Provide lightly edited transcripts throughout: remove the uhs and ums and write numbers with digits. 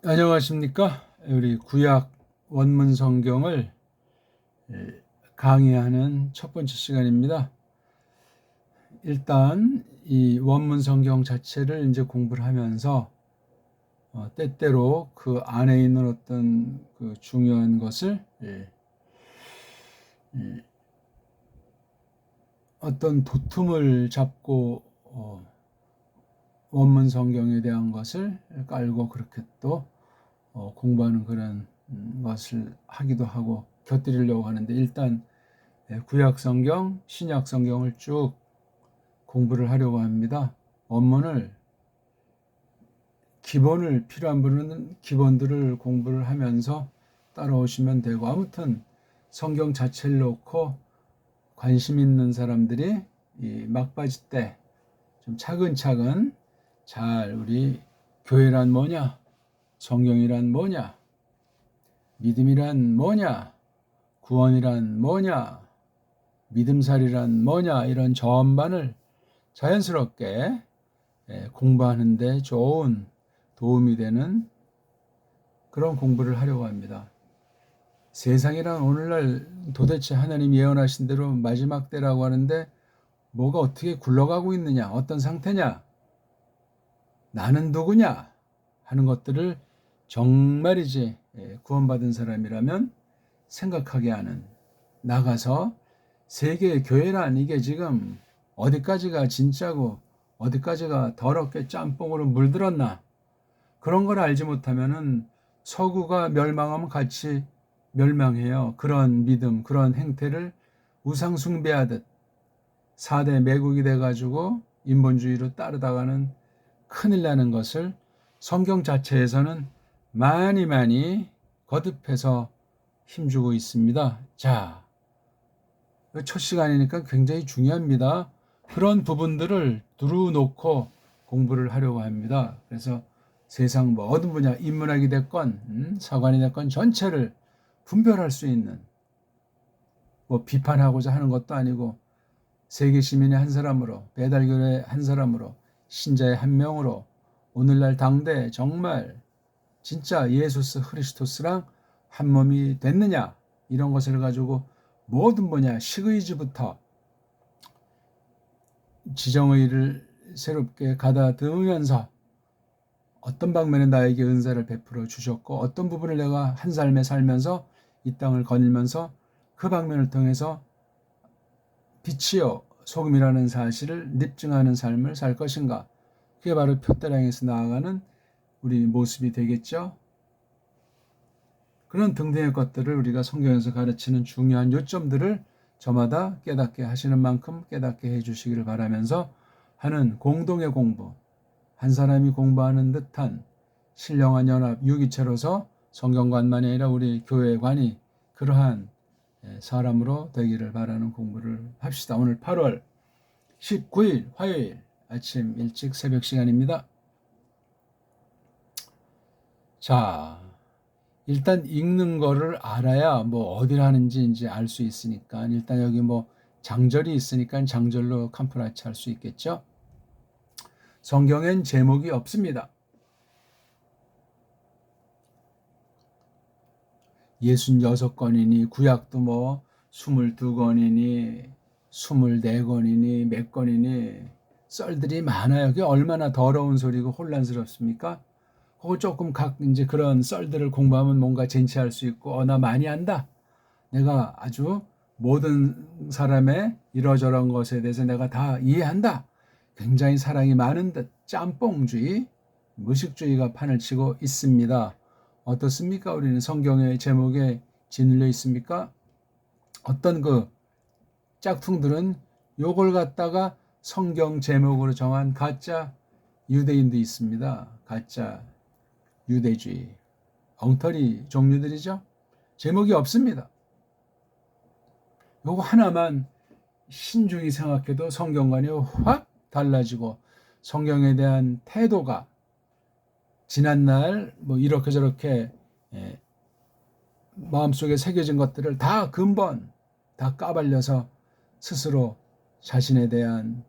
안녕하십니까? 우리 구약 원문 성경을 강의하는 첫 번째 시간입니다. 일단 이 원문 성경 자체를 이제 공부를 하면서 때때로 그 안에 있는 어떤 그 중요한 것을 어떤 도tum을 잡고 원문 성경에 대한 것을 깔고 그렇게 또 공부하는 그런 것을 하기도 하고 곁들이려고 하는데, 일단 구약 성경, 신약 성경을 쭉 공부를 하려고 합니다. 원문을 필요한 분은 기본들을 공부를 하면서 따라오시면 되고, 아무튼 성경 자체를 놓고 관심 있는 사람들이 이 막바지 때 좀 차근차근 잘 우리 교회란 뭐냐, 성경이란 뭐냐, 믿음이란 뭐냐, 구원이란 뭐냐, 믿음살이란 뭐냐, 이런 전반을 자연스럽게 공부하는 데 좋은 도움이 되는 그런 공부를 하려고 합니다. 세상이란 오늘날 도대체 하나님 예언하신 대로 마지막 때라고 하는데 뭐가 어떻게 굴러가고 있느냐, 어떤 상태냐, 나는 누구냐 하는 것들을 정말이지 구원받은 사람이라면 생각하게 하는, 나가서 세계의 교회란 이게 지금 어디까지가 진짜고 어디까지가 더럽게 짬뽕으로 물들었나, 그런 걸 알지 못하면은 서구가 멸망하면 같이 멸망해요. 그런 믿음, 그런 행태를 우상 숭배하듯 4대 매국이 돼가지고 인본주의로 따르다가는 큰일 나는 것을 성경 자체에서는 많이 거듭해서 힘주고 있습니다. 자, 첫 시간이니까 굉장히 중요합니다. 그런 부분들을 두루 놓고 공부를 하려고 합니다. 그래서 세상 모든 분야, 인문학이 됐건 사관이 됐건 전체를 분별할 수 있는, 뭐 비판하고자 하는 것도 아니고 세계 시민의 한 사람으로, 배달교회 한 사람으로, 신자의 한 명으로 오늘날 당대 정말 진짜 예수스 그리스도스랑 한 몸이 됐느냐, 이런 것을 가지고 모든 분야, 식의지부터 지정의를 새롭게 가다듬으면서 어떤 방면에 나에게 은사를 베풀어 주셨고 어떤 부분을 내가 한 삶에 살면서 이 땅을 거닐면서 그 방면을 통해서 빛이요 소금이라는 사실을 입증하는 삶을 살 것인가, 그게 바로 표대량에서 나아가는 우리 모습이 되겠죠. 그런 등등의 것들을 우리가 성경에서 가르치는 중요한 요점들을 저마다 깨닫게 하시는 만큼 깨닫게 해주시기를 바라면서 하는 공동의 공부, 한 사람이 공부하는 듯한 신령한 연합 유기체로서 성경관만이 아니라 우리 교회관이 그러한 사람으로 되기를 바라는 공부를 합시다. 오늘 8월 19일 화요일 아침 일찍 새벽 시간입니다. 자, 일단 읽는 거를 알아야 뭐 어디를 하는지 이제 알 수 있으니까, 일단 여기 뭐 장절이 있으니까 장절로 캄프라치 할 수 있겠죠. 성경엔 제목이 없습니다. 66권이니 구약도 뭐 22권이니 24권이니 몇 권이니 썰들이 많아요. 그게 얼마나 더러운 소리고 혼란스럽습니까? 그거 조금 이제 그런 썰들을 공부하면 뭔가 쟁취할 수 있고, 나 많이 안다, 내가 아주 모든 사람의 이러저런 것에 대해서 내가 다 이해한다, 굉장히 사랑이 많은 듯 짬뽕주의, 무식주의가 판을 치고 있습니다. 어떻습니까? 우리는 성경의 제목에 짓눌려 있습니까? 어떤 그 짝퉁들은 요걸 갖다가 성경 제목으로 정한 가짜 유대인도 있습니다. 가짜 유대주의, 엉터리 종류들이죠. 제목이 없습니다. 요거 하나만 신중히 생각해도 성경관이 확 달라지고 성경에 대한 태도가 지난날 뭐 이렇게 저렇게 마음속에 새겨진 것들을 다 근본 다 까발려서 스스로 자신에 대한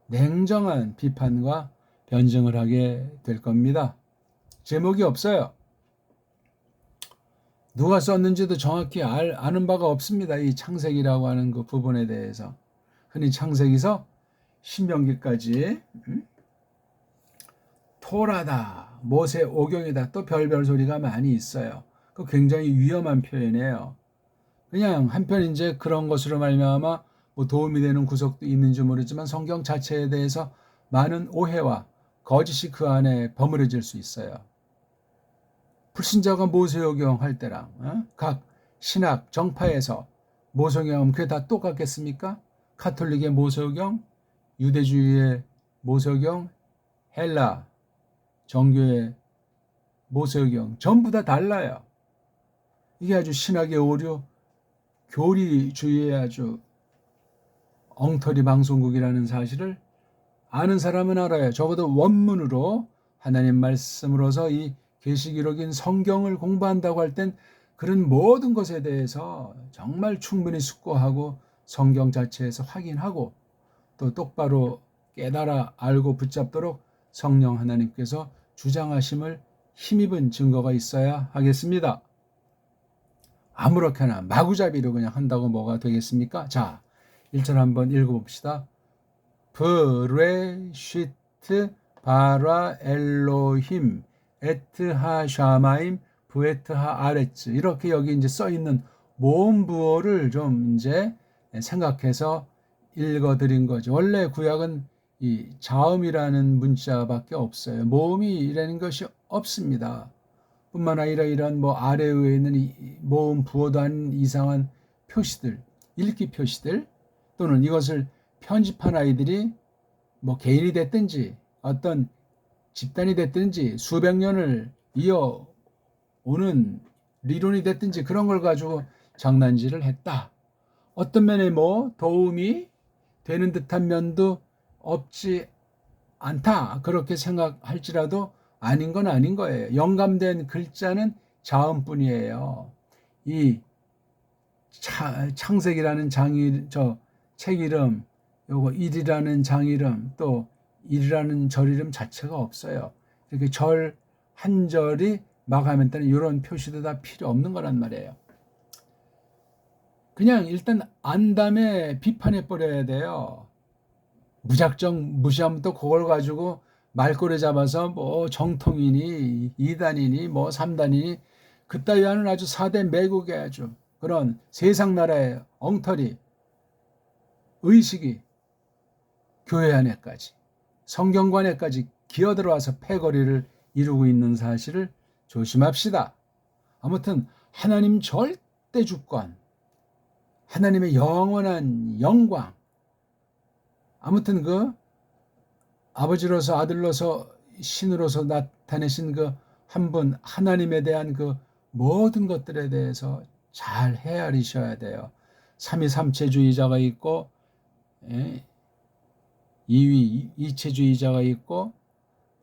냉정한 비판과 변증을 하게 될 겁니다. 제목이 없어요. 누가 썼는지도 정확히 아는 바가 없습니다. 이 창세기라고 하는 그 부분에 대해서. 흔히 창세기서 신명기까지 토라다, 모세 오경이다, 또 별별 소리가 많이 있어요. 그 굉장히 위험한 표현이에요. 그냥 한편 이제 그런 것으로 말미암아 뭐 도움이 되는 구석도 있는지 모르지만 성경 자체에 대해서 많은 오해와 거짓이 그 안에 버무려질 수 있어요. 불신자가 모세오경 할 때랑 각 신학 정파에서 모세오경하면 그게 다 똑같겠습니까? 카톨릭의 모세오경, 유대주의의 모세오경, 헬라 정교의 모세오경 전부 다 달라요. 이게 아주 신학의 오류, 교리주의의 아주 엉터리 방송국이라는 사실을 아는 사람은 알아요. 적어도 원문으로 하나님 말씀으로서 이 계시기록인 성경을 공부한다고 할 땐 그런 모든 것에 대해서 정말 충분히 숙고하고 성경 자체에서 확인하고 또 똑바로 깨달아 알고 붙잡도록 성령 하나님께서 주장하심을 힘입은 증거가 있어야 하겠습니다. 아무렇게나 마구잡이로 그냥 한다고 뭐가 되겠습니까? 자, 1절 한번 읽어봅시다. 브레시트 바라 엘로힘 에트하 샤마임 부에트하 아레츠 이렇게 여기 이제 써 있는 모음 부호를 좀 이제 생각해서 읽어드린 거죠. 원래 구약은 이 자음이라는 문자밖에 없어요. 모음이라는 것이 없습니다. 뿐만 아니라 이런 뭐 아래 위에 있는 이 모음 부호도 아닌 이상한 표시들, 읽기 표시들 또는 이것을 편집한 아이들이 뭐 개인이 됐든지 어떤 집단이 됐든지 수백 년을 이어오는理論이 됐든지 그런 걸 가지고 장난질을 했다. 어떤 면에 뭐 도움이 되는 듯한 면도 없지 않다. 그렇게 생각할지라도 아닌 건 아닌 거예요. 영감된 글자는 자음뿐이에요. 이 창세기라는 책 이름, 요거 일이라는 장 이름, 또 일이라는 절 이름 자체가 없어요. 이렇게 절 한 절이 마가면 때는 이런 표시도 다 필요 없는 거란 말이에요. 그냥 일단 안 다음에 비판해 버려야 돼요. 무작정 무시하면 또 그걸 가지고 말꼬리 잡아서 뭐 정통이니 2단이니 뭐 3단이니 그따위 하는 아주 4대 매국의 아주 그런 세상 나라의 엉터리 의식이 교회 안에까지 성경관에까지 기어들어와서 패거리를 이루고 있는 사실을 조심합시다. 아무튼 하나님 절대 주권, 하나님의 영원한 영광, 아무튼 그 아버지로서 아들로서 신으로서 나타내신 그 한 분 하나님에 대한 그 모든 것들에 대해서 잘 헤아리셔야 돼요. 삼위삼체주의자가 있고 이위이체주의자가 있고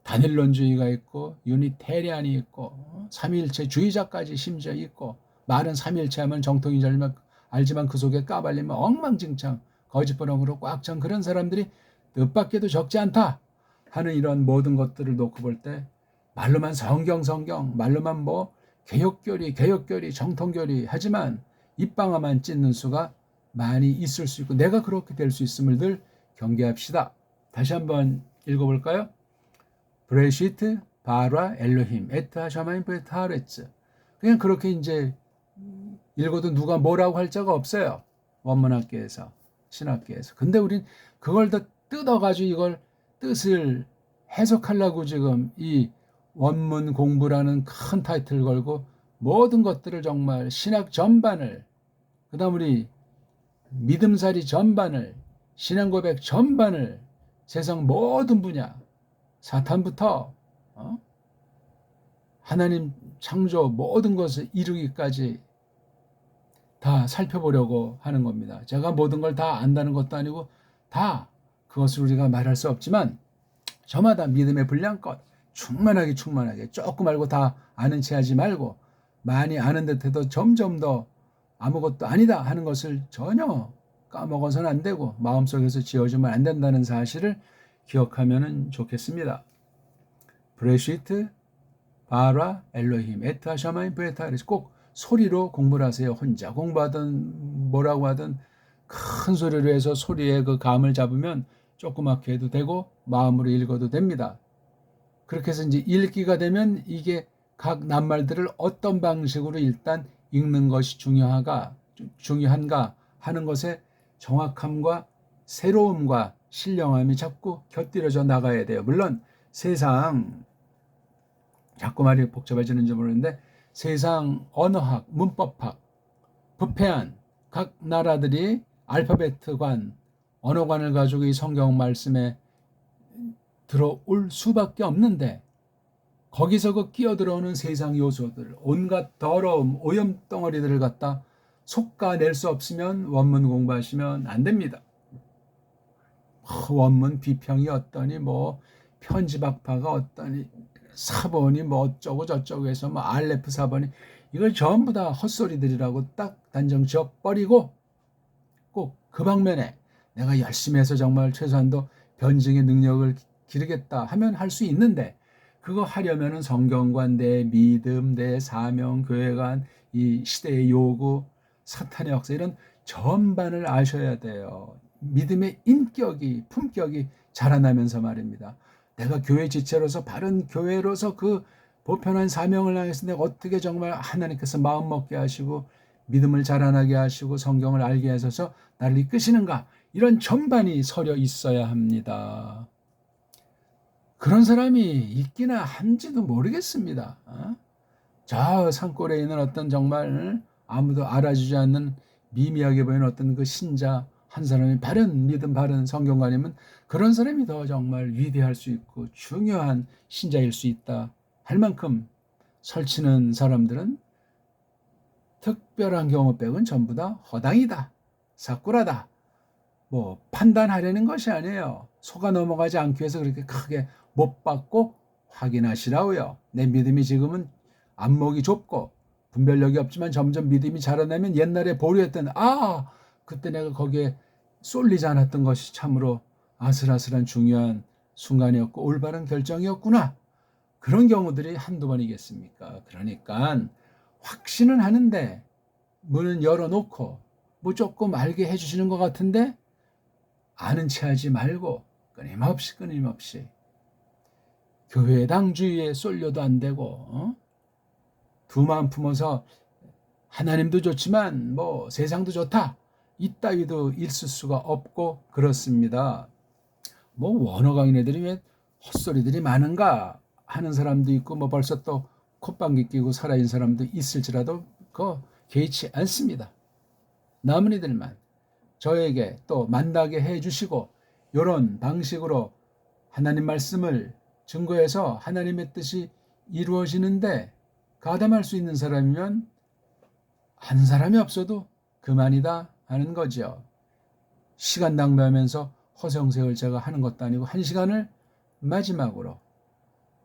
다닐론주의가 있고 유니테리안이 있고 삼위일체주의자까지 심지어 있고 말은 삼위일체하면 정통인 줄 알지만 그 속에 까발리면 엉망진창 거짓번호로 꽉 찬 그런 사람들이 뜻밖에도 적지 않다 하는 이런 모든 것들을 놓고 볼 때 말로만 성경 말로만 뭐 개혁교리 정통교리 하지만 입방아만 찢는 수가 많이 있을 수 있고 내가 그렇게 될 수 있음을 늘 경계합시다. 다시 한번 읽어볼까요? 브레시트 바라 엘로힘 에트 하샤마임 브에트 하레츠. 그냥 그렇게 이제 읽어도 누가 뭐라고 할 자가 없어요. 원문학계에서 신학계에서. 근데 우린 그걸 더 뜯어가지고 이걸 뜻을 해석하려고 지금 이 원문 공부라는 큰 타이틀 걸고 모든 것들을 정말 신학 전반을 그다음 우리 믿음살이 전반을 신앙고백 전반을 세상 모든 분야 사탄부터 하나님 창조 모든 것을 이루기까지 다 살펴보려고 하는 겁니다. 제가 모든 걸 다 안다는 것도 아니고 다 그것을 우리가 말할 수 없지만 저마다 믿음의 분량껏 충만하게 조금 알고 다 아는 체 하지 말고 많이 아는 듯해도 점점 더 아무것도 아니다 하는 것을 전혀 까먹어서는 안 되고 마음속에서 지어주면 안 된다는 사실을 기억하면 좋겠습니다. 브레시트 바라 엘로힘 에트 하샤마임 브에타 꼭 소리로 공부를 하세요. 혼자 공부하든 뭐라고 하든 큰 소리로 해서 소리의 그 감을 잡으면 조그맣게 해도 되고 마음으로 읽어도 됩니다. 그렇게 해서 이제 읽기가 되면 이게 각 낱말들을 어떤 방식으로 일단 읽는 것이 중요한가 하는 것에 정확함과 새로움과 신령함이 자꾸 곁들여져 나가야 돼요. 물론 세상 자꾸 말이 복잡해지는지 모르는데 세상 언어학, 문법학, 부패한 각 나라들이 알파벳관, 언어관을 가지고 이 성경 말씀에 들어올 수밖에 없는데 거기서 그 끼어들어오는 세상 요소들, 온갖 더러움, 오염덩어리들을 갖다 솎아낼 수 없으면 원문 공부하시면 안 됩니다. 원문 비평이 어떠니 뭐 편집학파가 어떠니 사본이 뭐 어쩌고 저쩌고 해서 뭐 알레프 사본이 이걸 전부 다 헛소리들이라고 딱 단정 지어버리고 꼭 그 방면에 내가 열심히 해서 정말 최소한도 변증의 능력을 기르겠다 하면 할 수 있는데 그거 하려면은 성경과 내 믿음, 내 사명, 교회관, 이 시대의 요구, 사탄의 역사 이런 전반을 아셔야 돼요. 믿음의 인격이, 품격이 자라나면서 말입니다. 내가 교회 지체로서 바른 교회로서 그 보편한 사명을 향해서 내가 어떻게 정말 하나님께서 마음 먹게 하시고 믿음을 자라나게 하시고 성경을 알게 하셔서 나를 이끄시는가 이런 전반이 서려 있어야 합니다. 그런 사람이 있기나 한지도 모르겠습니다. 저 산골에 있는 어떤 정말 아무도 알아주지 않는 미미하게 보이는 어떤 그 신자 한 사람이 바른 믿음 바른 성경관이면 그런 사람이 더 정말 위대할 수 있고 중요한 신자일 수 있다 할 만큼 설치는 사람들은 특별한 경우 빼고는 전부 다 허당이다, 사꾸라다. 뭐 판단하려는 것이 아니에요. 속아 넘어가지 않기 위해서 그렇게 크게 못 받고 확인하시라고요. 내 믿음이 지금은 안목이 좁고 분별력이 없지만 점점 믿음이 자라나면 옛날에 보류했던 그때 내가 거기에 쏠리지 않았던 것이 참으로 아슬아슬한 중요한 순간이었고 올바른 결정이었구나. 그런 경우들이 한두 번이겠습니까? 그러니까 확신은 하는데 문은 열어놓고 뭐 조금 알게 해주시는 것 같은데 아는 체 하지 말고 끊임없이 교회당 주의에 쏠려도 안 되고 두 마음 품어서 하나님도 좋지만 뭐 세상도 좋다 이따위도 있을 수가 없고 그렇습니다. 뭐 원어 강의네들이 왜 헛소리들이 많은가 하는 사람도 있고 뭐 벌써 또 콧방귀 끼고 살아있는 사람도 있을지라도 그거 개의치 않습니다. 남은 이들만 저에게 또 만나게 해주시고 이런 방식으로 하나님 말씀을 증거해서 하나님의 뜻이 이루어지는데 가담할 수 있는 사람이면 한 사람이 없어도 그만이다 하는 거죠. 시간 낭비하면서 허송세월 제가 하는 것도 아니고 한 시간을 마지막으로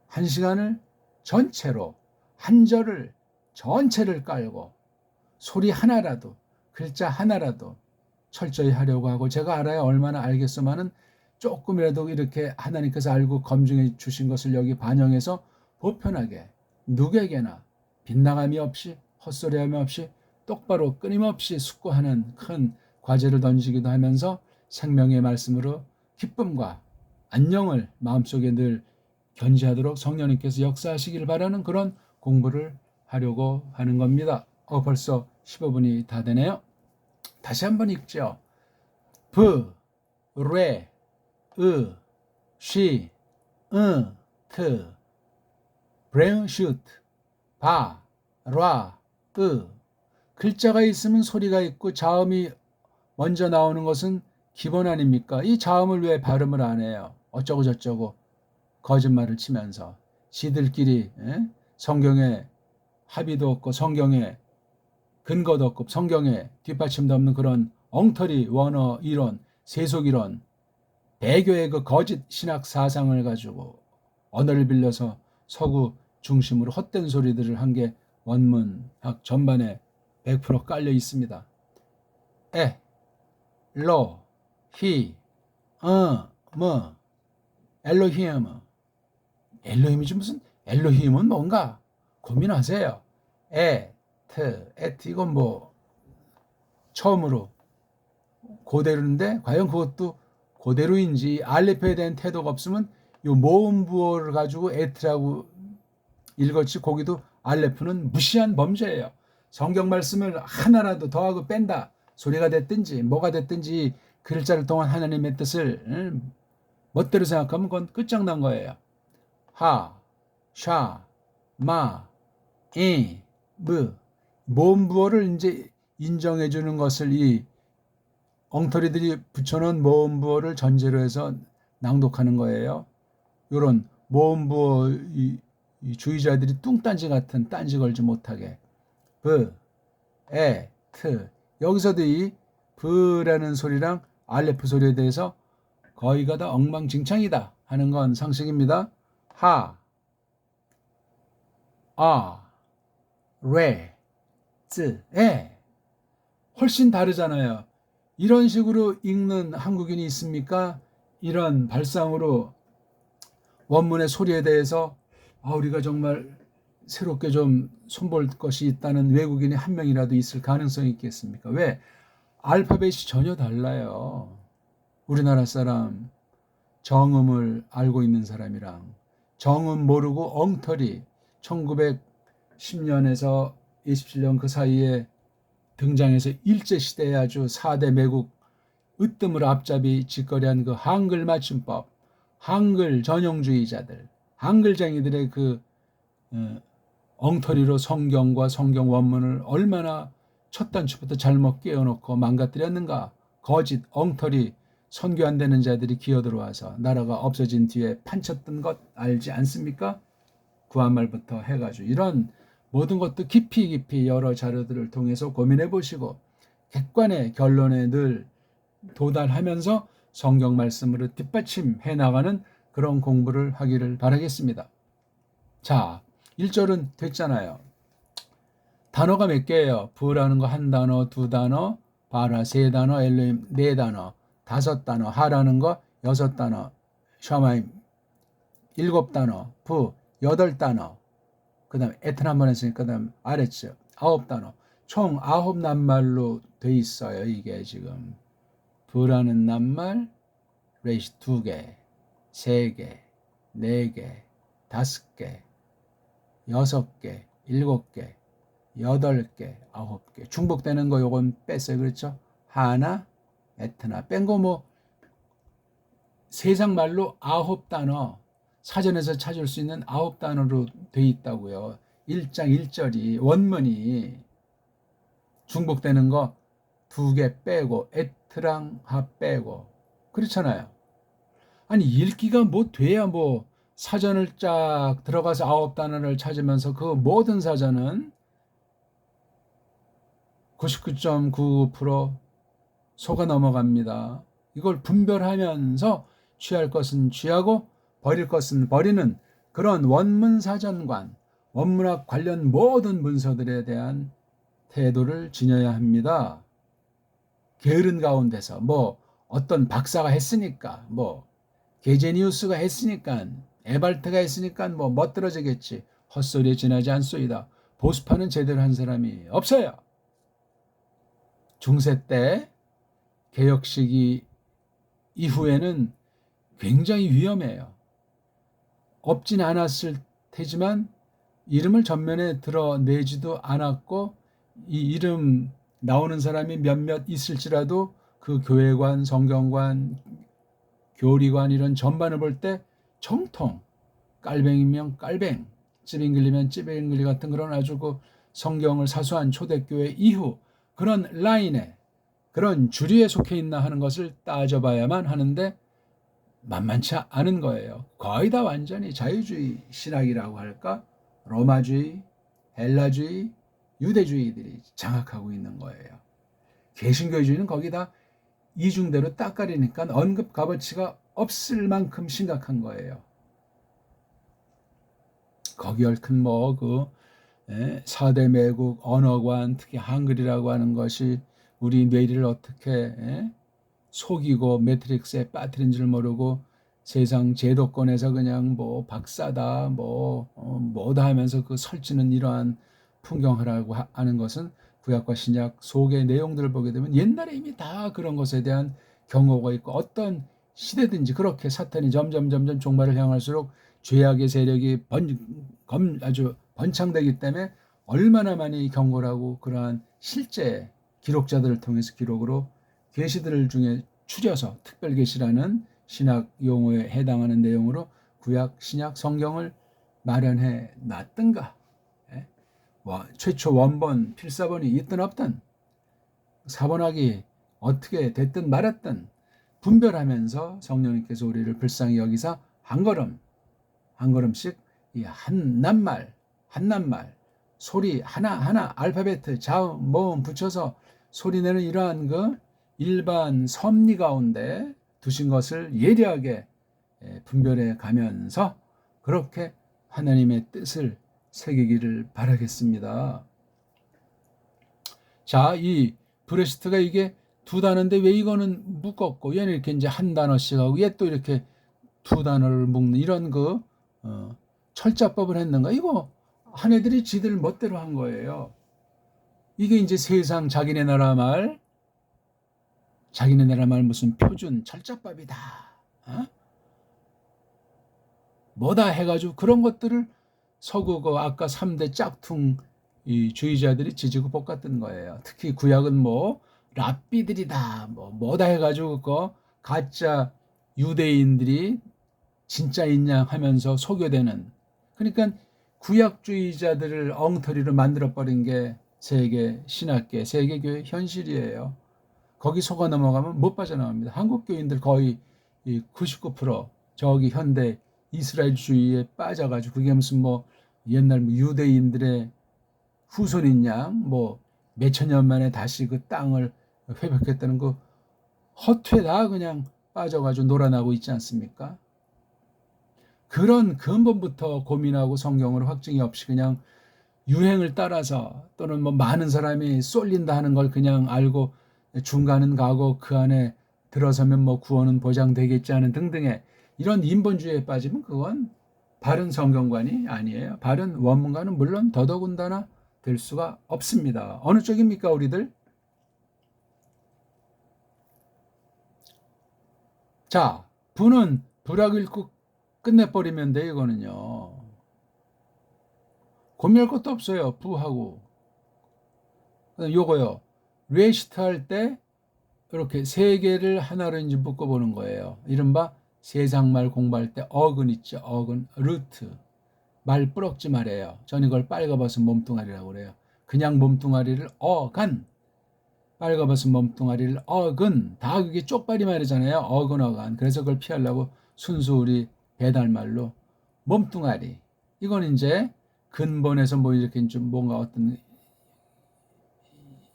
한 시간을 전체로 한 절을 전체를 깔고 소리 하나라도 글자 하나라도 철저히 하려고 하고 제가 알아야 얼마나 알겠소만은 조금이라도 이렇게 하나님께서 알고 검증해 주신 것을 여기 반영해서 보편하게 누구에게나 빗나감이 없이 헛소리함이 없이 똑바로 끊임없이 숙고하는 큰 과제를 던지기도 하면서 생명의 말씀으로 기쁨과 안녕을 마음속에 늘 견지하도록 성령님께서 역사하시길 바라는 그런 공부를 하려고 하는 겁니다. 벌써 15분이 다 되네요. 다시 한번 읽죠. 브, 레, 으, 쉬, 트, 브레인 슈트, 바, 라, 으. 글자가 있으면 소리가 있고 자음이 먼저 나오는 것은 기본 아닙니까? 이 자음을 왜 발음을 안 해요? 어쩌고 저쩌고 거짓말을 치면서 지들끼리 성경에 합의도 없고 성경에 근거도 없고 성경에 뒷받침도 없는 그런 엉터리 원어 이론, 세속 이론, 배교의 그 거짓 신학 사상을 가지고 언어를 빌려서 서구 중심으로 헛된 소리들을 한 게 원문학 전반에 100% 깔려 있습니다. 로, 히, 뭐, 엘로힘. 엘로힘이지 무슨 엘로힘은 뭔가 고민하세요. 에트 이건 뭐 처음으로 그대로인데 과연 그것도 그대로인지 알레프에 대한 태도가 없으면 요 모음 부호를 가지고 에트라고 읽었지 거기도 알레프는 무시한 범죄예요. 성경 말씀을 하나라도 더하고 뺀다 소리가 됐든지 뭐가 됐든지 글자를 통한 하나님의 뜻을 멋대로 생각하면 그건 끝장난 거예요. 하, 샤, 마, 이, 무 모음 부호를 이제 인정해 주는 것을 이 엉터리들이 붙여놓은 모음 부호를 전제로 해서 낭독하는 거예요. 요런 모음 부호 이 주의자들이 뚱딴지 같은 딴지 걸지 못하게 브, 에, 트 여기서도 이 브라는 소리랑 알레프 소리에 대해서 거의가 다 엉망진창이다 하는 건 상식입니다. 하, 아, 레, 쯔, 에 훨씬 다르잖아요. 이런 식으로 읽는 한국인이 있습니까? 이런 발상으로 원문의 소리에 대해서 우리가 정말 새롭게 좀 손볼 것이 있다는 외국인이 한 명이라도 있을 가능성이 있겠습니까? 왜? 알파벳이 전혀 달라요. 우리나라 사람 정음을 알고 있는 사람이랑 정음 모르고 엉터리 1910년에서 27년 그 사이에 등장해서 일제시대에 아주 4대 매국 으뜸을 앞잡이 짓거리한 그 한글 맞춤법, 한글 전형주의자들, 한글쟁이들의 그 엉터리로 성경과 성경 원문을 얼마나 첫 단추부터 잘못 깨워놓고 망가뜨렸는가. 거짓, 엉터리, 선교 안 되는 자들이 기어들어와서 나라가 없어진 뒤에 판쳤던 것 알지 않습니까? 구한말부터 해가지고 이런 모든 것도 깊이 여러 자료들을 통해서 고민해 보시고 객관의 결론에 늘 도달하면서 성경 말씀으로 뒷받침해 나가는 그런 공부를 하기를 바라겠습니다. 자, 1절은 됐잖아요. 단어가 몇 개예요? 부라는 거 한 단어, 두 단어, 바라 세 단어, 엘로힘 네 단어, 다섯 단어, 하라는 거 여섯 단어, 샤마임 일곱 단어, 부 여덟 단어, 그 다음에 에튼 한 번 했으니까 그 다음 아레츠 아홉 단어, 총 아홉 낱말로 돼 있어요. 이게 지금 부라는 낱말 레이시 두 개, 세 개, 네 개, 다섯 개, 여섯 개, 일곱 개, 여덟 개, 아홉 개. 중복되는 거 요건 뺐어요. 그렇죠? 하나, 에트나 뺀 거 뭐 세상 말로 아홉 단어 사전에서 찾을 수 있는 아홉 단어로 돼 있다고요. 1장 1절이 원문이 중복되는 거 두 개 빼고 에트랑 하 빼고 그렇잖아요. 아니 읽기가 뭐 돼야 뭐 사전을 쫙 들어가서 아홉 단어를 찾으면서 그 모든 사전은 99.99% 속아 넘어갑니다. 이걸 분별하면서 취할 것은 취하고 버릴 것은 버리는 그런 원문 사전관, 원문학 관련 모든 문서들에 대한 태도를 지녀야 합니다. 게으른 가운데서 뭐 어떤 박사가 했으니까 뭐 게제니우스가 했으니까 에발트가 했으니까 뭐 멋들어지겠지. 헛소리에 지나지 않소이다. 보수파는 제대로 한 사람이 없어요. 중세 때 개혁 시기 이후에는 굉장히 위험해요. 없진 않았을 테지만 이름을 전면에 드러내지도 않았고 이 이름 나오는 사람이 몇몇 있을지라도 그 교회관, 성경관, 교리관 이런 전반을 볼 때 정통 깔뱅이면 깔뱅, 찌빙글리면 찌빙글리 같은 그런 아주 그 성경을 사수한 초대교회 이후 그런 라인에 그런 주류에 속해 있나 하는 것을 따져봐야만 하는데 만만치 않은 거예요. 거의 다 완전히 자유주의 신학이라고 할까? 로마주의, 헬라주의, 유대주의들이 장악하고 있는 거예요. 개신교주의는 거기다 이중대로 닦아리니까 언급 값어치가 없을 만큼 심각한 거예요. 거기 얽힌 뭐 4대 매국 언어관 특히 한글이라고 하는 것이 우리 뇌리를 어떻게 속이고 매트릭스에 빠뜨린 줄 모르고 세상 제도권에서 그냥 뭐 박사다 뭐다 하면서 그 설치는 이러한 풍경하라고 하는 것은 구약과 신약 속의 내용들을 보게 되면 옛날에 이미 다 그런 것에 대한 경고가 있고, 어떤 시대든지 그렇게 사탄이 점점 종말을 향할수록 죄악의 세력이 아주 번창되기 때문에 얼마나 많이 경고를 하고, 그러한 실제 기록자들을 통해서 기록으로 계시들 중에 추려서 특별계시라는 신학 용어에 해당하는 내용으로 구약 신약 성경을 마련해 놨던가. 최초 원본 필사본이 있든 없든 사본학이 어떻게 됐든 말았든 분별하면서 성령님께서 우리를 불쌍히 여기사 한 걸음씩 이 한 낱말 소리 하나 알파벳 자음 모음 붙여서 소리내는 이러한 그 일반 섭리 가운데 두신 것을 예리하게 분별해 가면서 그렇게 하나님의 뜻을 새기기를 바라겠습니다. 자, 이 브레스트가 이게 두 단어인데 왜 이거는 묶었고 얘는 이렇게 이제 한 단어씩 하고 얘 또 이렇게 두 단어를 묶는 이런 그 철자법을 했는가? 이거 한 애들이 지들 멋대로 한 거예요. 이게 이제 세상 자기네 나라 말 무슨 표준 철자법이다. 뭐다 해가지고 그런 것들을 서구 아까 3대 짝퉁 이 주의자들이 지지고 볶았던 거예요. 특히 구약은 뭐 랍비들이다 뭐다 해가지고 그 가짜 유대인들이 진짜인 양 하면서 속여대는, 그러니까 구약주의자들을 엉터리로 만들어버린 게 세계 신학계 세계교회 현실이에요. 거기 속아 넘어가면 못 빠져나옵니다. 한국 교인들 거의 99% 저기 현대 이스라엘주의에 빠져가지고 그게 무슨 뭐 옛날 유대인들의 후손인 양 뭐 몇천 년 만에 다시 그 땅을 회복했다는 그 허투에 다 그냥 빠져가지고 놀아나고 있지 않습니까? 그런 근본부터 고민하고 성경으로 확증이 없이 그냥 유행을 따라서 또는 뭐 많은 사람이 쏠린다 하는 걸 그냥 알고 중간은 가고 그 안에 들어서면 뭐 구원은 보장되겠지 하는 등등의 이런 인본주의에 빠지면 그건 바른 성경관이 아니에요. 바른 원문과는 물론 더더군다나 될 수가 없습니다. 어느 쪽입니까 우리들? 자, 부는 불악 읽고 끝내버리면 돼. 이거는요 고민할 것도 없어요. 부하고 요거요 레시트 할 때 이렇게 세 개를 하나로 이제 묶어보는 거예요. 이른바 세상말 공부할 때 어근 있죠. 어근 루트 말 뿌럭지 말이에요. 저는 이걸 빨가벗은 몸뚱아리라고 그래요. 그냥 몸뚱아리를 어간, 빨가벗은 몸뚱아리를 어근, 다 그게 쪽발이 말이잖아요. 어근. 그래서 그걸 피하려고 순수 우리 배달말로 몸뚱아리. 이건 이제 근본에서 뭐 이렇게 좀 뭔가 어떤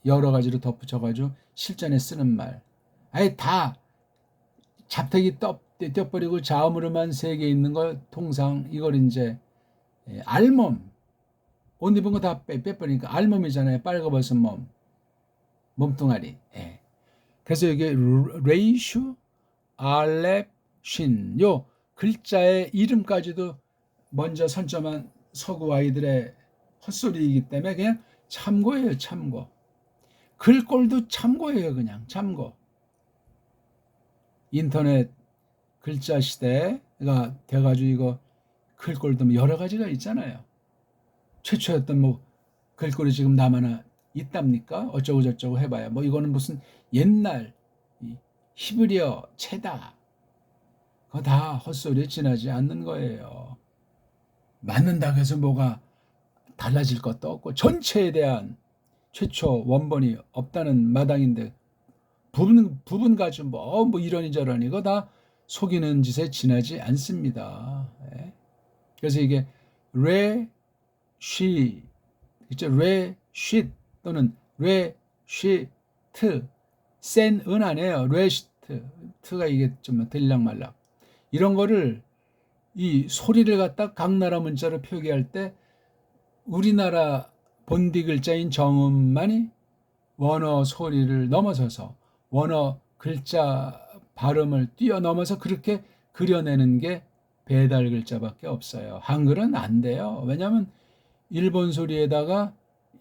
여러 가지로 덧붙여가지고 실전에 쓰는 말. 아예 다 잡태기 떼버리고 자음으로만 세 개 있는 걸 통상 이걸 이제 알몸 옷 입은 거 다 빼버리니까 알몸이잖아요. 빨가벗은 몸뚱아리. 그래서 이게 레이슈 알렙 쉰 요 글자의 이름까지도 먼저 선점한 서구 아이들의 헛소리이기 때문에 그냥 참고예요. 참고. 글꼴도 참고예요. 그냥 참고. 인터넷 글자 시대가 돼가지고 이거 글꼴도 여러 가지가 있잖아요. 최초였던 뭐 글꼴이 지금 남아나 있답니까? 어쩌고 저쩌고 해봐야 뭐 이거는 무슨 옛날 히브리어 체다. 그거 다 헛소리에 지나지 않는 거예요. 맞는다고 해서 뭐가 달라질 것도 없고 전체에 대한 최초 원본이 없다는 마당인데 부분 가지고 뭐 이러니 저러니 이거 다 속이는 짓에 지나지 않습니다. 그래서 이게 레쉬 있죠. 레쉬 또는 레쉬트 센 은 아니에요. 레쉬트 트가 이게 좀 들락말락 이런 거를 이 소리를 갖다 각 나라 문자로 표기할 때 우리나라 본디 글자인 정음만이 원어 소리를 넘어서서 원어 글자 발음을 뛰어넘어서 그렇게 그려내는 게 배달 글자밖에 없어요. 한글은 안 돼요. 왜냐하면 일본 소리에다가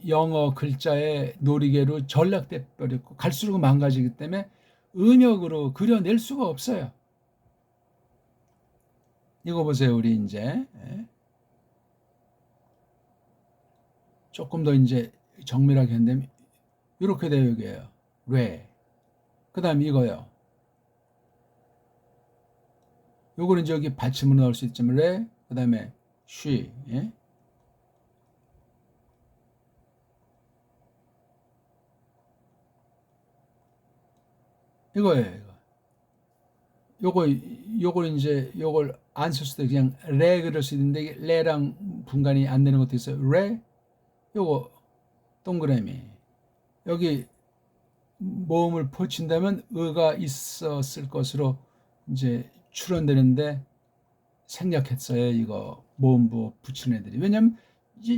영어 글자의 놀이개로 전락돼 버렸고 갈수록 망가지기 때문에 은역으로 그려낼 수가 없어요. 이거 보세요. 우리 이제 조금 더 이제 정밀하게 한다면 이렇게 돼요. 여기에요. 레. 그 다음에 이거요. 요거는 이제 여기 받침으로 넣을 수 있지만 레. 그 다음에 쉬. 예? 이거예요. 이거. 요걸 이제 요걸 안 쓸 수도 그냥 레 그럴 수 있는데 레랑 분간이 안 되는 것도 있어요. 레. 요거 동그라미. 여기 모음을 붙인다면 의가 있었을 것으로 이제 추론되는데 생략했어요. 이거 모음부 붙이는 애들이. 왜냐면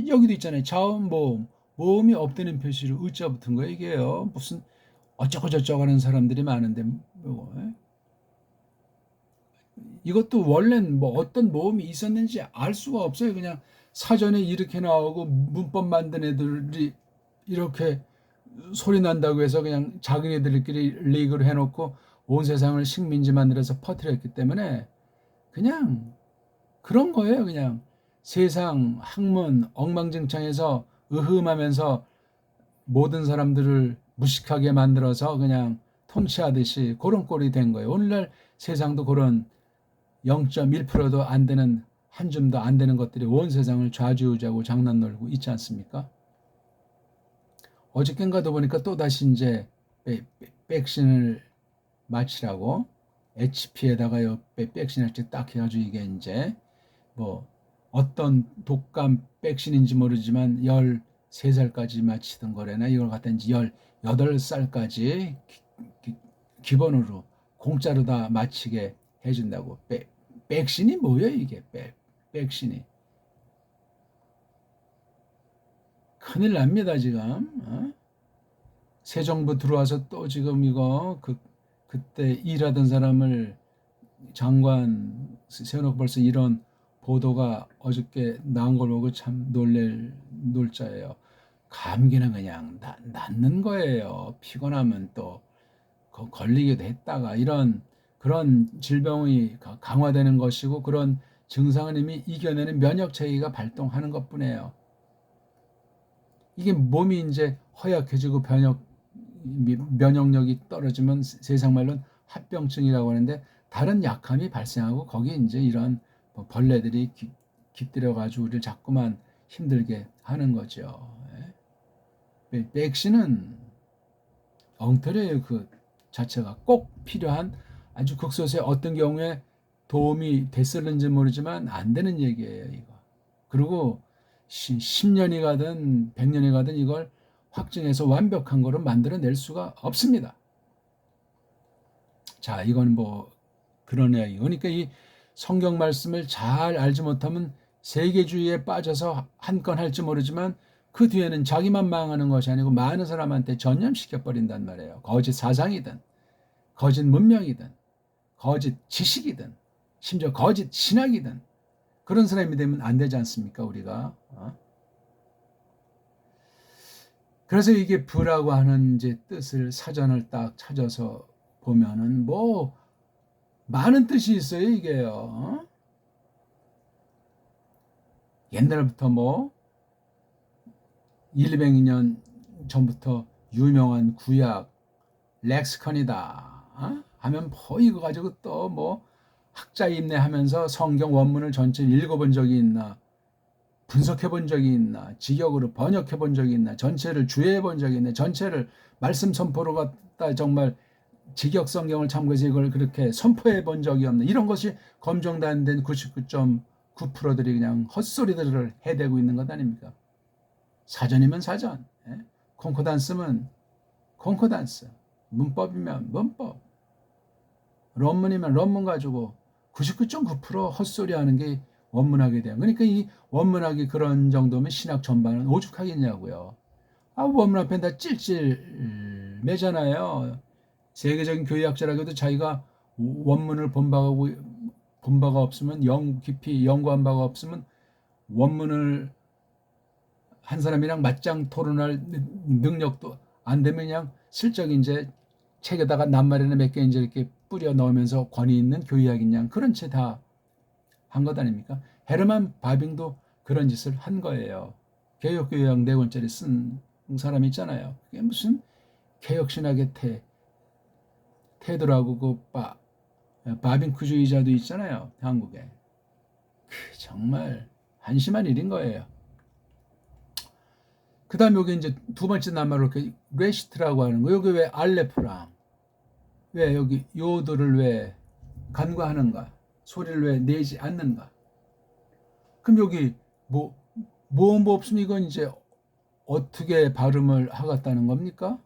여기도 있잖아요. 자음 모음. 모음이 없다는 표시로 의자 붙은 거예요. 이게요. 무슨 어쩌고 저쩌고 하는 사람들이 많은데 요거. 이것도 원래는 뭐 어떤 모음이 있었는지 알 수가 없어요. 그냥 사전에 이렇게 나오고 문법 만든 애들이 이렇게 소리 난다고 해서 그냥 자기네들끼리 리그를 해놓고 온 세상을 식민지 만들어서 퍼뜨렸기 때문에 그냥 그런 거예요. 그냥 세상 학문 엉망진창해서 으흠하면서 모든 사람들을 무식하게 만들어서 그냥 통치하듯이 그런 꼴이 된 거예요. 오늘날 세상도 그런 0.1%도 안 되는 한 줌도 안 되는 것들이 온 세상을 좌지우지하고 장난 놀고 있지 않습니까? 어저께인가도 보니까 또 다시 이제 백신을 맞히라고 HP에다가 백신 딱 해가지고 이게 이제 뭐 어떤 독감 백신인지 모르지만 13살까지 맞히던 거래나 이걸 갖다 이제 18살까지 기본으로 공짜로 다 맞히게 해준다고. 백신이 뭐예요 이게? 백신이 큰일 납니다 지금. 새 정부 들어와서 또 지금 이거 그때 일하던 사람을 장관 세워놓고 벌써 이런 보도가 어저께 나온 걸 보고 참 놀자예요. 감기는 그냥 낫는 거예요. 피곤하면 또 걸리기도 했다가 이런 그런 질병이 강화되는 것이고 그런 증상을 이미 이겨내는 면역 체계가 발동하는 것뿐이에요. 이게 몸이 이제 허약해지고 면역력이 떨어지면 세상 말로는 합병증이라고 하는데 다른 약함이 발생하고 거기에 이제 이런 벌레들이 깃들여 가지고 우리를 자꾸만 힘들게 하는 거죠. 백신은 엉터리예요. 그 자체가 꼭 필요한 아주 극소수의 어떤 경우에 도움이 됐을는지 모르지만 안 되는 얘기예요, 이거. 그리고 10년이 가든 100년이 가든 이걸 확증해서 완벽한 거로 만들어낼 수가 없습니다. 자, 이건 뭐 그런 이야기. 그러니까 이 성경 말씀을 잘 알지 못하면 세계주의에 빠져서 한 건 할지 모르지만 그 뒤에는 자기만 망하는 것이 아니고 많은 사람한테 전염시켜 버린단 말이에요. 거짓 사상이든 거짓 문명이든 거짓 지식이든 심지어 거짓 신학이든 그런 사람이 되면 안 되지 않습니까 우리가. 그래서 이게 부라고 하는 이제 뜻을 사전을 딱 찾아서 보면은 뭐 많은 뜻이 있어요 이게요. 옛날부터 뭐 200년 전부터 유명한 구약 렉스컨이다 하면 뭐 이거 가지고 또 뭐 학자 인내하면서 성경 원문을 전체 읽어본 적이 있나, 분석해 본 적이 있나, 직역으로 번역해 본 적이 있나, 전체를 주의해 본 적이 있나, 전체를 말씀 선포로 갖다 정말 직역 성경을 참고해서 이걸 그렇게 선포해 본 적이 없나, 이런 것이 검증도 안 된 99.9%들이 그냥 헛소리들을 해대고 있는 것 아닙니까? 사전이면 사전, 콩코단스면 콩코단스, 문법이면 문법, 론문이면 론문 가지고 99.9% 헛소리 하는 게 원문학에 대한. 그러니까 이 원문학이 그런 정도면 신학 전반은 오죽하겠냐고요. 원문학 편 다 찔찔 매잖아요. 세계적인 교회학자라고 해도 자기가 원문을 본 바가 없으면 깊이 연구한 바가 없으면 원문을 한 사람이랑 맞짱 토론할 능력도 안 되면 그냥 슬쩍 이제 책에다가 낱말이나 몇 개 이제 이렇게 뿌려 넣으면서 권위 있는 교의학인 양 그런 채 다 한 것 아닙니까? 헤르만 바빙도 그런 짓을 한 거예요. 개혁교의학 4권짜리 쓴 사람 있잖아요. 그게 무슨 개혁신학의 태도라고 바빙크주의자도 있잖아요. 한국에. 정말 한심한 일인 거예요. 그 다음에 여기 이제 두 번째 낱말로 이렇게 레시트라고 하는 거. 여기 왜 알레프랑 왜 여기 요들을 왜 간과하는가? 소리를 왜 내지 않는가? 그럼 여기 뭐 없으면 이건 이제 어떻게 발음을 하겠다는 겁니까?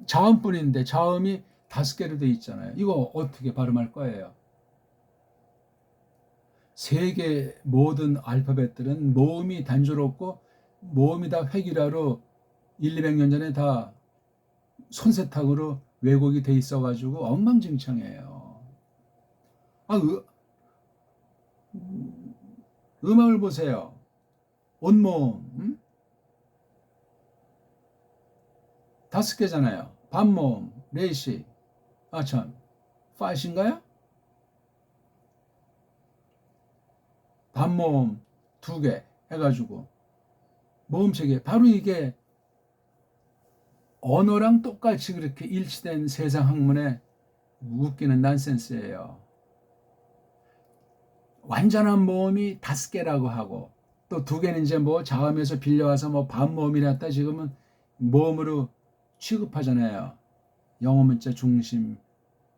자음뿐인데 자음이 5개로 돼 있잖아요. 이거 어떻게 발음할 거예요? 세계 모든 알파벳들은 모음이 단조롭고 모음이 다 획일화로 200년 전에 다 손세탁으로 왜곡이 돼 있어가지고 엉망진창이에요. 음악을 보세요. 온모음 5개잖아요. 반모음, 레시, 참, 파신가요? 반모음 2개 해가지고 모음 3개. 바로 이게 언어랑 똑같이 그렇게 일치된 세상 학문의 웃기는 난센스예요. 완전한 모음이 5개라고 하고 또 2개는 이제 뭐 자음에서 빌려와서 뭐 반모음이랬다 지금은 모음으로 취급하잖아요. 영어 문자 중심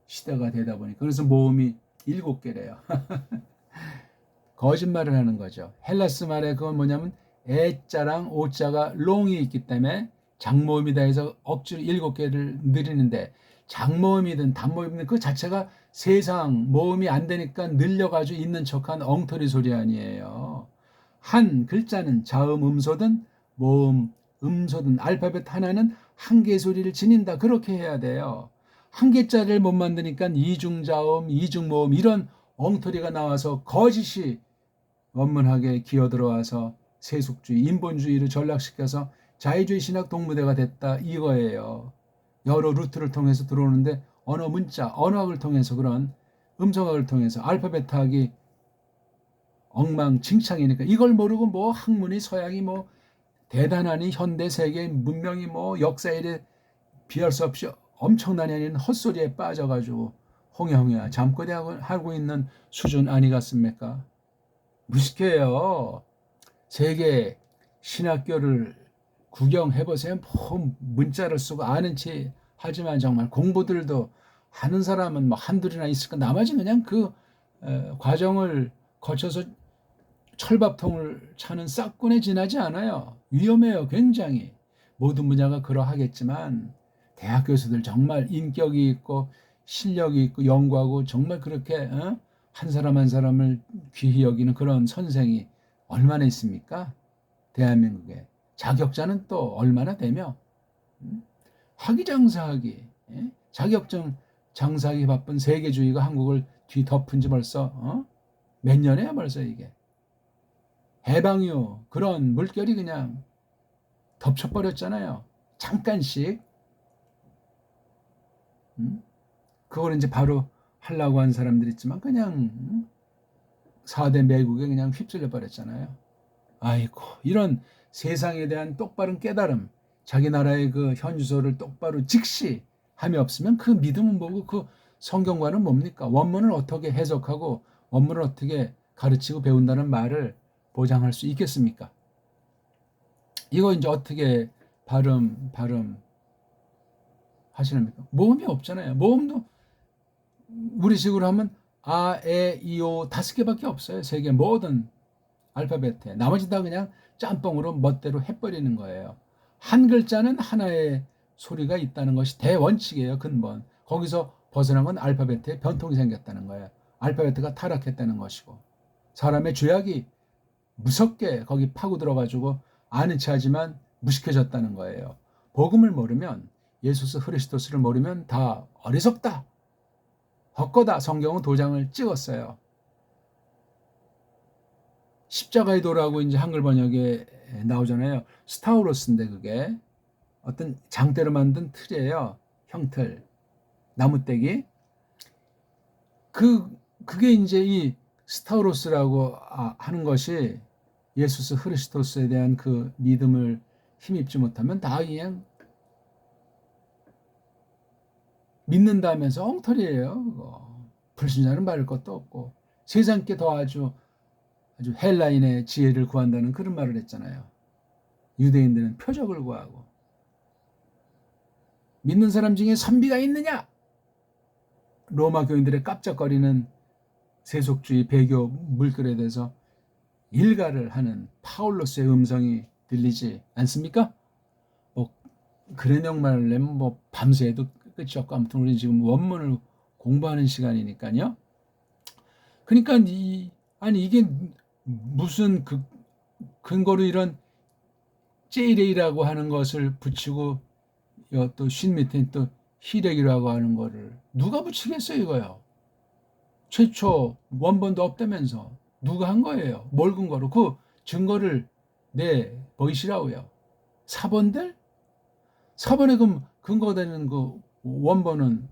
시대가 되다 보니까. 그래서 모음이 7개래요. 거짓말을 하는 거죠. 헬라스 말에 그건 뭐냐면 애자랑 오자가 롱이 있기 때문에 장모음이다 해서 억지로 7개를 늘리는데 장모음이든 단모음이든 그 자체가 세상 모음이 안 되니까 늘려가지고 있는 척한 엉터리 소리 아니에요. 한 글자는 자음 음소든 모음 음소든 알파벳 하나는 한 개 소리를 지닌다. 그렇게 해야 돼요. 한 개짜리를 못 만드니까 이중자음, 이중모음 이런 엉터리가 나와서 거짓이 원문학에 기어들어와서 세속주의, 인본주의를 전락시켜서 자유주의 신학 동무대가 됐다 이거예요. 여러 루트를 통해서 들어오는데 언어 문자, 언어학을 통해서 그런 음성학을 통해서 알파벳학이 엉망진창이니까 이걸 모르고 뭐 학문이 서양이 뭐 대단하니 현대 세계 문명이 뭐 역사일에 비할 수 없이 엄청나니 아닌 헛소리에 빠져가지고 홍영이야 잠꼬대하고 있는 수준 아니겠습니까? 무식해요. 세계 신학교를 구경해보세요. 뭐 문자를 쓰고 아는 체 하지만 정말 공부들도 하는 사람은 뭐 한둘이나 있을까. 나머지 그냥 그 과정을 거쳐서 철밥통을 차는 싹군에 지나지 않아요. 위험해요. 굉장히. 모든 분야가 그러하겠지만 대학 교수들 정말 인격이 있고 실력이 있고 연구하고 정말 그렇게 한 사람 한 사람을 귀히 여기는 그런 선생이 얼마나 있습니까? 대한민국에. 자격자는 또 얼마나 되며 학위장사하기 자격증 장사하기 바쁜 세계주의가 한국을 뒤덮은 지 벌써 몇 년이야 벌써 이게. 해방 이후 그런 물결이 그냥 덮쳐버렸잖아요. 잠깐씩. 그걸 이제 바로 하려고 한 사람들 있지만 그냥 4대 매국에 그냥 휩쓸려 버렸잖아요. 아이고 이런 세상에 대한 똑바른 깨달음 자기 나라의 그 현주소를 똑바로 직시 함이 없으면 그 믿음은 뭐고 그 성경과는 뭡니까? 원문을 어떻게 해석하고 원문을 어떻게 가르치고 배운다는 말을 보장할 수 있겠습니까? 이거 이제 어떻게 발음 하시랍니까? 모음이 없잖아요. 모음도 우리식으로 하면 아, 에, 이, 오 5개밖에 없어요. 세계 모든 알파벳에. 나머지 다 그냥 짬뽕으로 멋대로 해버리는 거예요. 한 글자는 하나의 소리가 있다는 것이 대원칙이에요. 근본. 거기서 벗어난 건 알파벳에 변통이 생겼다는 거예요. 알파벳가 타락했다는 것이고 사람의 죄악이 무섭게 거기 파고 들어가지고 아는 체 하지만 무식해졌다는 거예요. 복음을 모르면 예수스 그리스도스를 모르면 다 어리석다. 헛거다. 성경은 도장을 찍었어요. 십자가의 도라고 이제 한글 번역에 나오잖아요. 스타우로스인데 그게 어떤 장대로 만든 틀이에요. 형틀, 나무떼기. 그게 이제 이 스타우로스라고 하는 것이 예수스 크리스토스에 대한 그 믿음을 힘입지 못하면 다 그냥 믿는다면서 엉터리예요. 그거. 불신자는 말할 것도 없고 세상께 더 아주 헬라인의 지혜를 구한다는 그런 말을 했잖아요. 유대인들은 표적을 구하고 믿는 사람 중에 선비가 있느냐? 로마 교인들의 깜짝거리는 세속주의 배교 물결에 대해서 일가를 하는 파울로스의 음성이 들리지 않습니까? 뭐 그런 내용만 내면 뭐 밤새도 끝이 없고 아무튼 우리 지금 원문을 공부하는 시간이니까요. 그러니까 이게 무슨 근거로 이런 제이레이라고 하는 것을 붙이고 또 신 밑에 또 희렉이라고 하는 거를 누가 붙이겠어요 이거요. 최초 원본도 없다면서 누가 한 거예요? 뭘 근거로? 그 증거를 보이시라고요. 사본들? 사본에 그럼 근거되는 그 원본은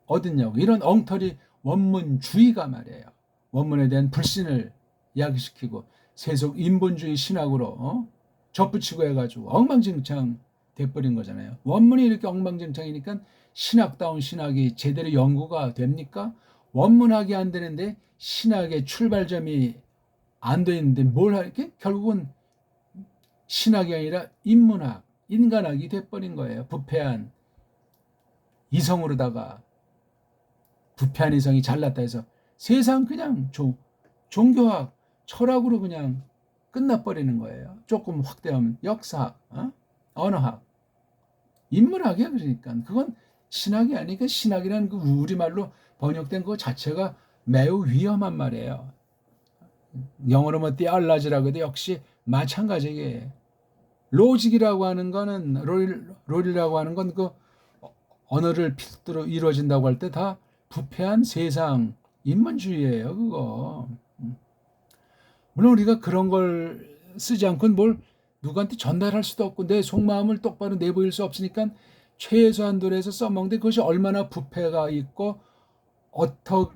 어딨냐고. 이런 엉터리 원문주의가 말이에요. 원문에 대한 불신을 야기시키고 세속 인본주의 신학으로 접붙이고 해가지고 엉망진창 돼버린 거잖아요. 원문이 이렇게 엉망진창이니까 신학다운 신학이 제대로 연구가 됩니까? 원문학이 안 되는데 신학의 출발점이 안 돼 있는데 뭘 할게? 결국은 신학이 아니라 인문학, 인간학이 돼버린 거예요. 부패한 이성으로다가 부패한 이성이 잘났다 해서 세상 그냥 종교학, 철학으로 그냥 끝나버리는 거예요. 조금 확대하면 역사학, 언어학, 인문학이야. 그러니까 그건 신학이 아니니까 신학이라는 그 우리말로 번역된 그 자체가 매우 위험한 말이에요. 영어로 뭐 theology라고 해도 역시 마찬가지예요. 로직이라고 하는 거는 롤이라고 하는 건 그 언어를 필두로 이루어진다고 할 때 다 부패한 세상 인문주의예요. 그거. 물론 우리가 그런 걸 쓰지 않고는 뭘 누구한테 전달할 수도 없고 내 속마음을 똑바로 내보일 수 없으니까 최소한도로 해서 써먹는데 그것이 얼마나 부패가 있고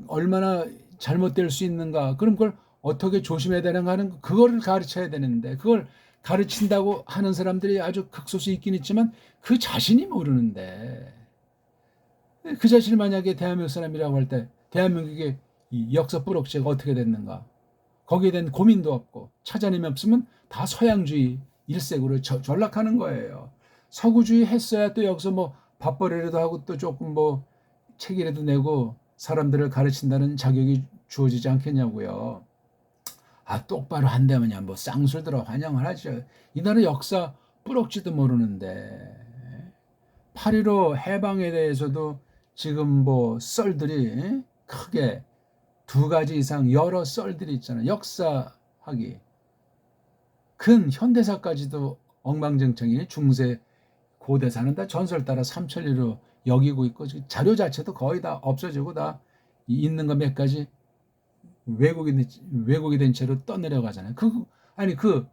얼마나 잘못될 수 있는가, 그럼 그걸 어떻게 조심해야 되는가 하는 그거를 가르쳐야 되는데 그걸 가르친다고 하는 사람들이 아주 극소수 있긴 있지만 그 자신이 모르는데 그 자신이 만약에 대한민국 사람이라고 할 때 대한민국의 이 역사 뿌록지가 어떻게 됐는가 거기에 대한 고민도 없고 찾아냄이 없으면 다 서양주의 일색으로 전락하는 거예요. 서구주의 했어야 또 여기서 뭐 밥벌이라도 하고 또 조금 뭐 책이라도 내고 사람들을 가르친다는 자격이 주어지지 않겠냐고요. 똑바로 한다면야 뭐 쌍술들어 환영을 하죠. 이 나라 역사 뿌럭지도 모르는데 8.15 해방에 대해서도 지금 뭐 썰들이 크게 2가지 이상 여러 썰들이 있잖아요. 역사학이 근 현대사까지도 엉망진창이니 중세 고대사는 다 전설 따라 삼천리로 여기고 있고 자료 자체도 거의 다 없어지고 다 있는 거 몇 가지 왜곡이 된 채로 떠내려가잖아요. 그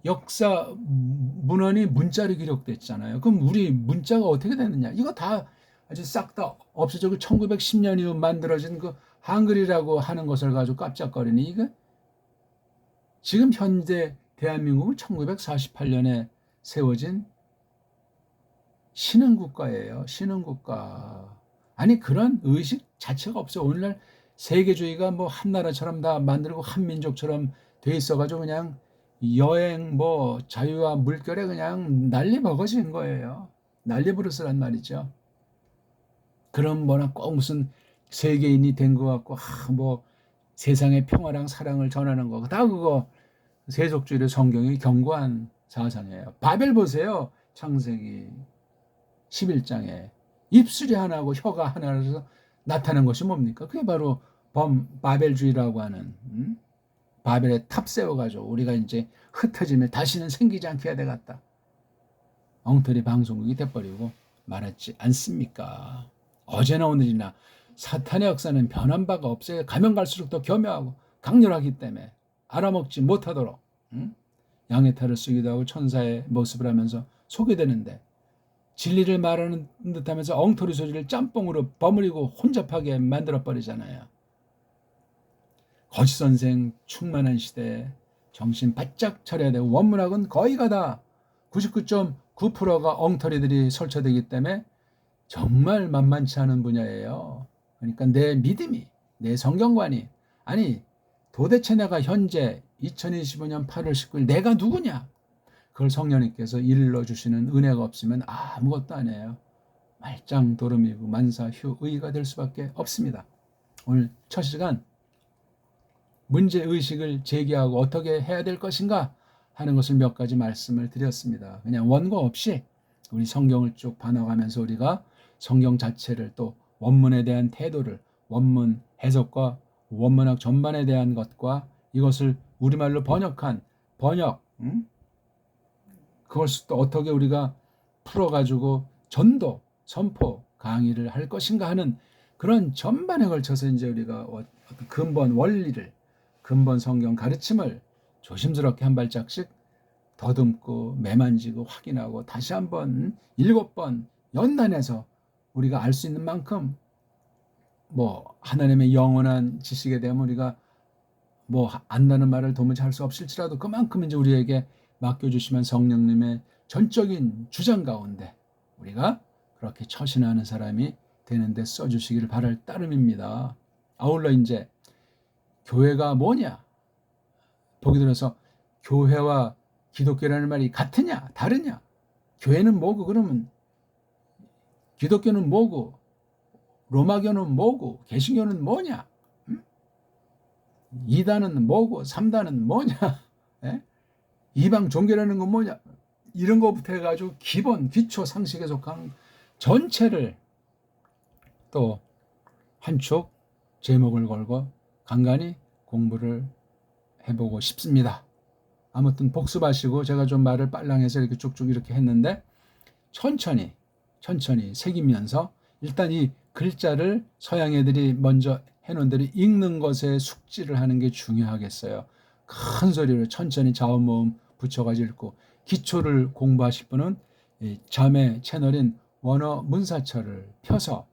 역사 문헌이 문자로 기록됐잖아요. 그럼 우리 문자가 어떻게 됐느냐? 이거 다 아주 싹 다 없어지고 1910년 이후 만들어진 그 한글이라고 하는 것을 가지고 깜짝거리니 이거 지금 현재 대한민국은 1948년에 세워진 신흥국가예요. 신흥국가. 아니 그런 의식 자체가 없어요. 오늘날 세계주의가 뭐 한 나라처럼 다 만들고 한 민족처럼 돼 있어가지고 그냥 여행 뭐 자유와 물결에 그냥 난리 먹어진 거예요. 난리 부르스란 말이죠. 그럼 뭐나 꼭 무슨 세계인이 된 것 같고 뭐 세상의 평화랑 사랑을 전하는 거 다 그거 세속주의를 성경이 경고한 사상이에요. 바벨 보세요. 창세기 11장에 입술이 하나고 혀가 하나라서 나타난 것이 뭡니까? 그게 바로 바벨주의라고 하는 바벨에 탑 세워가지고 우리가 이제 흩어지면 다시는 생기지 않게 해야 되겠다. 엉터리 방송국이 돼버리고 말았지 않습니까? 어제나 오늘이나 사탄의 역사는 변한 바가 없어요. 가면 갈수록 더 교묘하고 강렬하기 때문에 알아먹지 못하도록 양의 탈을 쓰기도 하고 천사의 모습을 하면서 소개되는데, 진리를 말하는 듯하면서 엉터리 소리를 짬뽕으로 버무리고 혼잡하게 만들어버리잖아요. 거짓 선생 충만한 시대에 정신 바짝 차려야 되고, 원문학은 거의가 다 99.9%가 엉터리들이 설쳐되기 때문에 정말 만만치 않은 분야예요. 그러니까 내 믿음이, 내 성경관이, 아니 도대체 내가 현재 2025년 8월 19일 내가 누구냐, 그걸 성령님께서 일러주시는 은혜가 없으면 아무것도 아니에요. 말짱도름이고 만사휴의가 될 수밖에 없습니다. 오늘 첫 시간 문제의식을 제기하고 어떻게 해야 될 것인가 하는 것을 몇 가지 말씀을 드렸습니다. 그냥 원고 없이 우리 성경을 쭉 반어가면서 우리가 성경 자체를, 또 원문에 대한 태도를, 원문 해석과 원문학 전반에 대한 것과 이것을 우리말로 번역한 번역, 그것을 또 어떻게 우리가 풀어가지고 전도, 선포, 강의를 할 것인가 하는 그런 전반에 걸쳐서 이제 우리가 어떤 근본 원리를, 근본 성경 가르침을 조심스럽게 한 발짝씩 더듬고 매만지고 확인하고 다시 한번 7번 연단해서 우리가 알 수 있는 만큼, 뭐 하나님의 영원한 지식에 대한 우리가 뭐 안다는 말을 도무지 할 수 없을지라도 그만큼 이제 우리에게 맡겨주시면 성령님의 전적인 주장 가운데 우리가 그렇게 처신하는 사람이 되는데 써주시기를 바랄 따름입니다. 아울러 이제 교회가 뭐냐, 보기 들어서 교회와 기독교라는 말이 같으냐 다르냐, 교회는 뭐고, 그러면 기독교는 뭐고, 로마교는 뭐고, 개신교는 뭐냐, 이단은 뭐고, 3단은 뭐냐, 이방 종교라는 건 뭐냐, 이런 것부터 해가지고 기본 기초 상식에 속한 전체를 또 한 축 제목을 걸고 간간히 공부를 해보고 싶습니다. 아무튼 복습하시고, 제가 좀 말을 빨랑해서 이렇게 쭉쭉 이렇게 했는데 천천히 새기면서 일단 이 글자를 서양 애들이 먼저 해놓은 대로 읽는 것에 숙지를 하는 게 중요하겠어요. 큰 소리로 천천히 자음모음 붙여가지고 읽고, 기초를 공부하실 분은 자매 채널인 원어 문사철을 펴서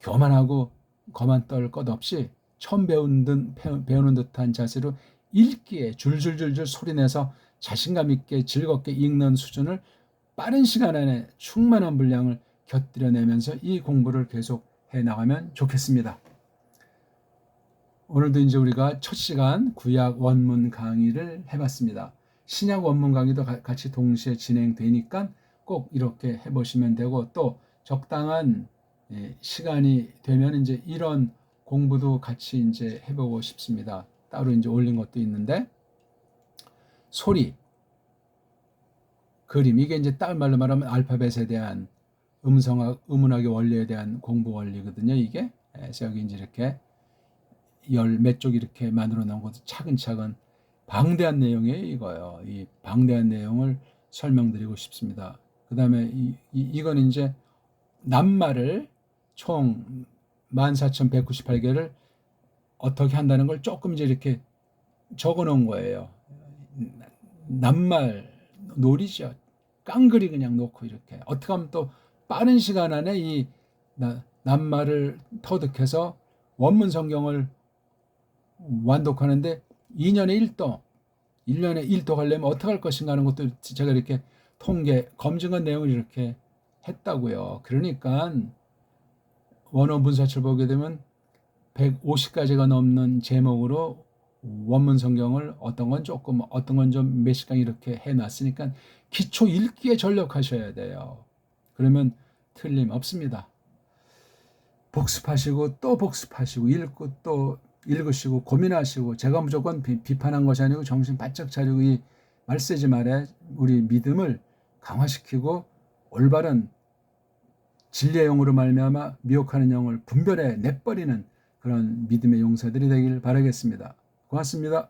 교만하고 거만 떨 것 없이 처음 배우는 듯한 자세로 읽기에 줄줄줄줄 소리내서 자신감 있게 즐겁게 읽는 수준을 빠른 시간 안에 충만한 분량을 곁들여내면서 이 공부를 계속 해 나가면 좋겠습니다. 오늘도 이제 우리가 첫 시간 구약 원문 강의를 해봤습니다. 신약 원문 강의도 같이 동시에 진행되니까 꼭 이렇게 해보시면 되고, 또 적당한 시간이 되면 이제 이런 공부도 같이 이제 해보고 싶습니다. 따로 이제 올린 것도 있는데, 소리, 그림, 이게 이제 딱 말로 말하면 알파벳에 대한 음성학, 음운학의 원리에 대한 공부 원리거든요. 이게 그래서 여기 이제 이렇게 열 몇 쪽 이렇게 만들어 놓은 것도 차근차근 방대한 내용이에요. 이거요. 이 방대한 내용을 설명드리고 싶습니다. 그 다음에 이건 이제 낱말을 총 14,198개를 어떻게 한다는 걸 조금 이제 이렇게 적어 놓은 거예요. 낱말 놀이죠. 깡그리 그냥 놓고 이렇게 어떻게 하면 또 빠른 시간 안에 이 낱말을 터득해서 원문 성경을 완독하는데 2년에 1도, 1년에 1도 가려면 어떻게 할 것인가 하는 것도 제가 이렇게 통계, 검증한 내용을 이렇게 했다고요. 그러니까 원어 문사철 보게 되면 150가지가 넘는 제목으로 원문 성경을 어떤 건 조금, 어떤 건 좀 몇 시간 이렇게 해놨으니까 기초 읽기에 전력하셔야 돼요. 그러면 틀림없습니다. 복습하시고 또 복습하시고 읽고 또 읽으시고 고민하시고, 제가 무조건 비판한 것이 아니고 정신 바짝 차리고 이 말세지 말에 우리 믿음을 강화시키고 올바른 진리의 영으로 말미암아 미혹하는 영을 분별해 내버리는 그런 믿음의 용사들이 되길 바라겠습니다. 고맙습니다.